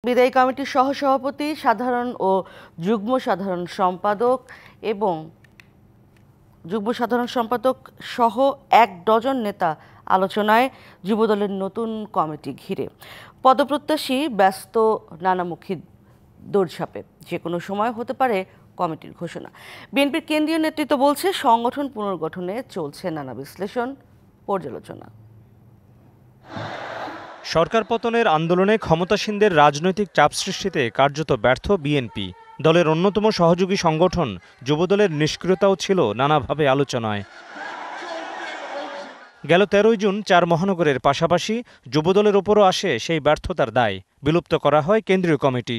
বিদায়ী কমিটির সহসভাপতি, সাধারণ ও যুগ্ম সাধারণ সম্পাদক এবং যুগ্ম সাধারণ সম্পাদক সহ ১ ডজন নেতা আলোচনায় যুবদলের নতুন কমিটি ঘিরে। পদপ্রত্যাশী ব্যস্ত, নানামুখী দৌড়ঝাঁপে, যে কোনো সময় হতে পারে কমিটির ঘোষণা। বিএনপির কেন্দ্রীয় নেতৃত্ব বলছে, সংগঠন পুনর্গঠনে চলছে নানা বিশ্লেষণ, পর্যালোচনা। সরকার পতনের আন্দোলনে ক্ষমতাসীনদের রাজনৈতিক চাপ সৃষ্টিতে কার্যত ব্যর্থ বিএনপি। দলের অন্যতম সহযোগী সংগঠন যুবদলের নিষ্ক্রিয়তাও ছিল নানাভাবে আলোচনায়। গেল ১৩ জুন ৪ মহানগরের পাশাপাশি যুবদলের ওপরও আসে সেই ব্যর্থতার দায়। বিলুপ্ত করা হয় কেন্দ্রীয় কমিটি।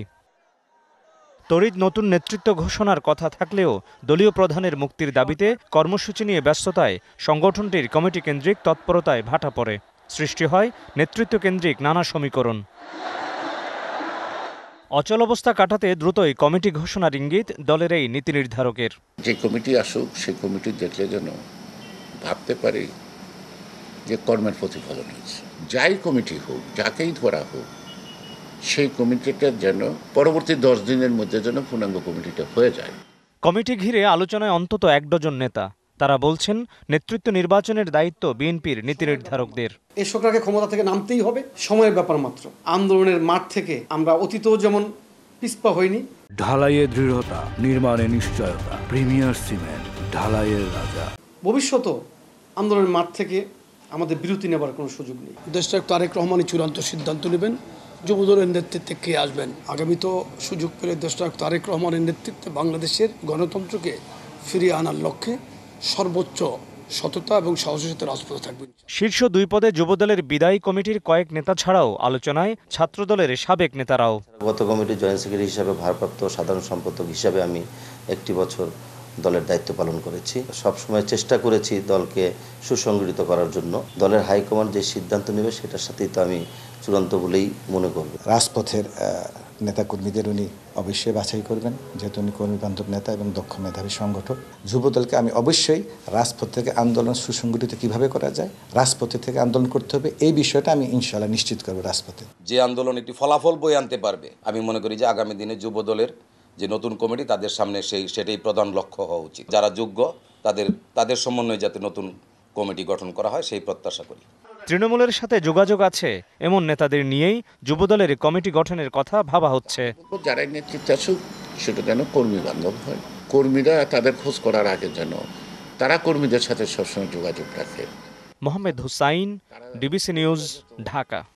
তড়িৎ নতুন নেতৃত্ব ঘোষণার কথা থাকলেও দলীয় প্রধানের মুক্তির দাবিতে কর্মসূচি নিয়ে ব্যস্ততায় সংগঠনটির কমিটি কেন্দ্রিক তৎপরতায় ভাটা পড়ে। সৃষ্টি হয় নেতৃত্ব কেন্দ্রিক নানা সমীকরণ। অচল অবস্থা কাটাতে দ্রুতই কমিটি ঘোষণার ইঙ্গিত দলের এই নীতি নির্ধারকের। যে কমিটি আসুক, সেই কমিটি দেখলে যেন ভাবতে পারি যে কর্মের প্রতিফলন হয়েছে। যাই কমিটি হোক, যাকেই ধরা হোক, সেই কমিটিটা যেন পরবর্তী ১০ দিনের মধ্যে যেন পূর্ণাঙ্গ কমিটিটা হয়ে যায়। কমিটি ঘিরে আলোচনায় অন্তত ১ ডজন নেতা। তারা বলছেন, নেতৃত্ব নির্বাচনের দায়িত্ব বিএনপির নীতি নির্ধারকদের। এই সরকারকে ক্ষমতা থেকে নামতেই হবে, সময়ের ব্যাপার মাত্র। আন্দোলনের মাঠ থেকে আমরা অতীতেও যেমন পিছপা হইনি। ঢালাইয়ের দৃঢ়তা, নির্মাণে নিশ্চয়তা, প্রিমিয়ার সিমেন্ট, ঢালাইয়ের রাজা। ভবিষ্যতেও আন্দোলনের মাঠ থেকে আমাদের বিরতি নেবার কোনো সুযোগ নেই। দেশটার তারেক রহমানই চূড়ান্ত সিদ্ধান্ত নেবেন যুবদলের নেতৃত্বে কে আসবেন। আগামী তো সুযোগ পেলে দেশটার তারেক রহমানের নেতৃত্বে বাংলাদেশের গণতন্ত্রকে ফিরিয়ে আনার লক্ষ্যে সর্বোচ্চ সততা এবং সাহসের সাথে রাজপথে থাকবেন। শীর্ষ ২ পদে যুবদলের বিদায়ী কমিটির কয়েক নেতা ছাড়াও আলোচনায় ছাত্রদলের সাবেক নেতারাও। গত কমিটির জয়েন্ট সেক্রেটারি হিসাবে, ভারপ্রাপ্ত সাধারণ সম্পাদক হিসাবে আমি ১টি বছর দলের দায়িত্ব পালন করেছি। সবসময় চেষ্টা করেছি দলকে সুসংগঠিত করার জন্য। দলের হাইকমান্ড যে সিদ্ধান্ত নেবে সেটার সাথেই তো আমি চূড়ান্ত বলেই মনে করব। রাজপথের নেতাকর্মীদের উনি অবশ্যই বাছাই করবেন, যেহেতু উনি কর্মীবান্ধব নেতা এবং দক্ষ মেধাবী সংগঠক। যুবদলকে আমি অবশ্যই রাজপথ থেকে আন্দোলন সুসংগঠিত কিভাবে করা যায়, রাজপথে থেকে আন্দোলন করতে হবে, এই বিষয়টা আমি ইনশাআল্লাহ নিশ্চিত করবো। রাজপথে যে আন্দোলন একটি ফলাফল বয়ে আনতে পারবে, আমি মনে করি যে আগামী দিনে যুবদলের যে নতুন কমিটি, তাদের সামনে সেটাই প্রধান লক্ষ্য হওয়া উচিত। যারা যোগ্য তাদের সমন্বয়ে যাতে নতুন কমিটি গঠন করা হয়, সেই প্রত্যাশা করি। তৃণমূলের সাথে যোগাযোগ আছে এমন নেতাদের নিয়েই যুবদলের কমিটি গঠনের কথা ভাবা হচ্ছে। যারাই নেতৃত্বে আসুক, সেটা যেন কর্মী বান্ধব হয়। কর্মীরা তাদের খোঁজ করার আগে যেন তারা কর্মীদের সাথে সবসময় যোগাযোগ রাখে। Mohammad Hussain, DBC news, Dhaka.